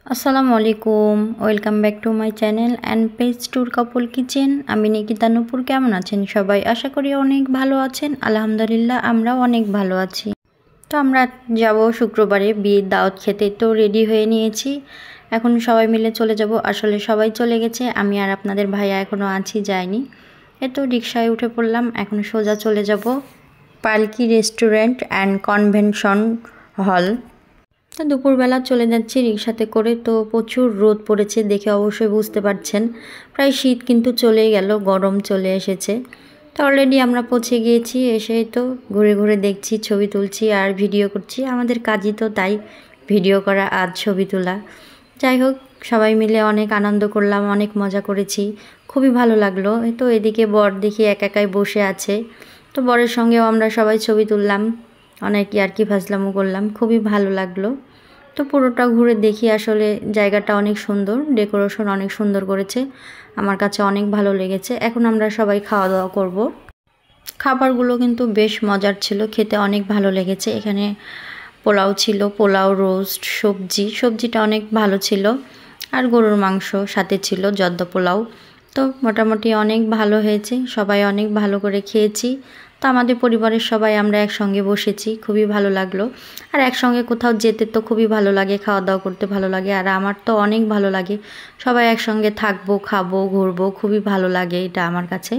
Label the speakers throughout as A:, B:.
A: আসসালামু আলাইকুম, welcome back to my channel and page tour couple kitchen. আমি নিকিতা নূপুর। কেমন আছেন সবাই? আশা করি অনেক ভালো আছেন। আলহামদুলিল্লাহ, আমরাও অনেক ভালো আছি। তো আমরা যাব শুক্রবারে বিয়ের দাওয়াত খেতে। তো রেডি হয়ে নিয়েছি, এখন সবাই মিলে চলে যাব। আসলে সবাই চলে গেছে, আমি আর আপনাদের ভাইয়া এখনও আছি, যায়নি। তো রিক্সায় উঠে পড়লাম, এখন সোজা চলে যাব পালকি রেস্টুরেন্ট অ্যান্ড কনভেনশন হল। তো দুপুরবেলা চলে যাচ্ছি রিক্সাতে করে। তো প্রচুর রোদ পড়েছে, দেখে অবশ্যই বুঝতে পারছেন। প্রায় শীত কিন্তু চলেই গেল, গরম চলে এসেছে। তো অলরেডি আমরা পৌঁছে গিয়েছি। এসেই তো ঘুরে ঘুরে দেখছি, ছবি তুলছি আর ভিডিও করছি। আমাদের কাজই তো তাই, ভিডিও করা আর ছবি তোলা। যাই হোক, সবাই মিলে অনেক আনন্দ করলাম, অনেক মজা করেছি, খুবই ভালো লাগলো। তো এদিকে বর দেখি একাই বসে আছে। তো বরের সঙ্গেও আমরা সবাই ছবি তুললাম, অনেক ইয়ার্কি ফাজলামো করলাম, খুবই ভালো লাগলো। তো পুরোটা ঘুরে দেখি, আসলে জায়গাটা অনেক সুন্দর, ডেকোরেশন অনেক সুন্দর করেছে, আমার কাছে অনেক ভালো লেগেছে। এখন আমরা সবাই খাওয়া দাওয়া করব। খাবারগুলো কিন্তু বেশ মজার ছিল, খেতে অনেক ভালো লেগেছে। এখানে পোলাও ছিল, পোলাও, রোস্ট, সবজিটা অনেক ভালো ছিল। আর গরুর মাংস সাথে ছিল, জর্দ পোলাও। তো মোটামুটি অনেক ভালো হয়েছে, সবাই অনেক ভালো করে খেয়েছি। তো আমাদের পরিবারের সবাই আমরা একসঙ্গে বসেছি, খুবই ভালো লাগলো। আর একসঙ্গে কোথাও যেতে তো খুবই ভালো লাগে, খাওয়া দাওয়া করতে ভালো লাগে, আর আমার তো অনেক ভালো লাগে। সবাই একসঙ্গে থাকবো, খাবো, ঘুরবো, খুবই ভালো লাগে এটা আমার কাছে।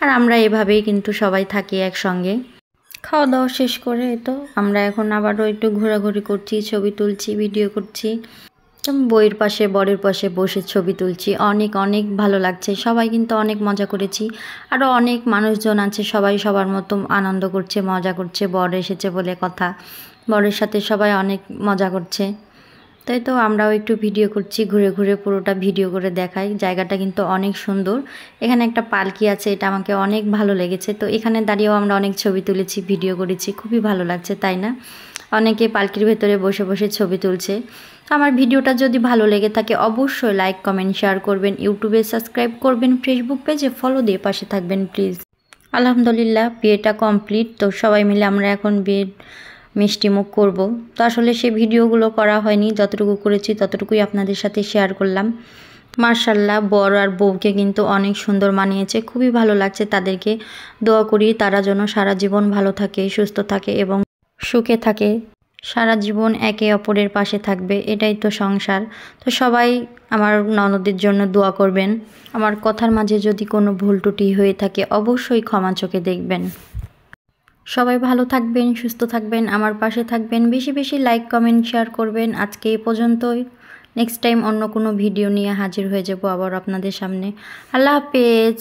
A: আর আমরা এভাবেই কিন্তু সবাই থাকি একসঙ্গে। খাওয়া দাওয়া শেষ করে তো আমরা এখন আবারও একটু ঘোরাঘুরি করছি, ছবি তুলছি, ভিডিও করছি। তো বইয়ের পাশে, বরের পাশে বসে ছবি তুলছি, অনেক অনেক ভালো লাগছে। সবাই কিন্তু অনেক মজা করেছি। আরও অনেক মানুষজন আছে, সবাই সবার মতো আনন্দ করছে, মজা করছে। বর এসেছে বলে কথা, বরের সাথে সবাই অনেক মজা করছে। তাই তো আমরাও একটু ভিডিও করছি, ঘুরে ঘুরে পুরোটা ভিডিও করে দেখাই। জায়গাটা কিন্তু অনেক সুন্দর। এখানে একটা পালকি আছে, এটা আমাকে অনেক ভালো লেগেছে। তো এখানে দাঁড়িয়েও আমরা অনেক ছবি তুলেছি, ভিডিও করেছি, খুবই ভালো লাগছে, তাই না? অনেকে পালকির ভেতরে বসে বসে ছবি তুলছে। আমার ভিডিওটা যদি ভালো লেগে থাকে অবশ্যই লাইক, কমেন্ট, শেয়ার করবেন, ইউটিউবে সাবস্ক্রাইব করবেন, ফেসবুক পেজে ফলো দিয়ে পাশে থাকবেন প্লিজ। আলহামদুলিল্লাহ, বিয়েটা কমপ্লিট। তো সবাই মিলে আমরা এখন বিয়ের মিষ্টিমুখ করব। তো আসলে সে ভিডিওগুলো করা হয়নি, যতটুকু করেছি ততটুকুই আপনাদের সাথে শেয়ার করলাম। মার্শাল্লাহ, বর আর বউকে কিন্তু অনেক সুন্দর মানিয়েছে, খুবই ভালো লাগছে তাদেরকে। দোয়া করি তারা যেন সারা জীবন ভালো থাকে, সুস্থ থাকে এবং সুখে থাকে, সারা জীবন একে অপরের পাশে থাকবে, এটাই তো সংসার। তো সবাই আমার ননদের জন্য দোয়া করবেন। আমার কথার মাঝে যদি কোনো ভুল ত্রুটি হয়ে থাকে অবশ্যই ক্ষমা চোখে দেখবেন। সবাই ভালো থাকবেন, সুস্থ থাকবেন, আমার পাশে থাকবেন, বেশি বেশি লাইক, কমেন্ট, শেয়ার করবেন। আজকে এই পর্যন্তই। নেক্সট টাইম অন্য কোনো ভিডিও নিয়ে হাজির হয়ে যাব আবার আপনাদের সামনে। আল্লাহ হাফেজ।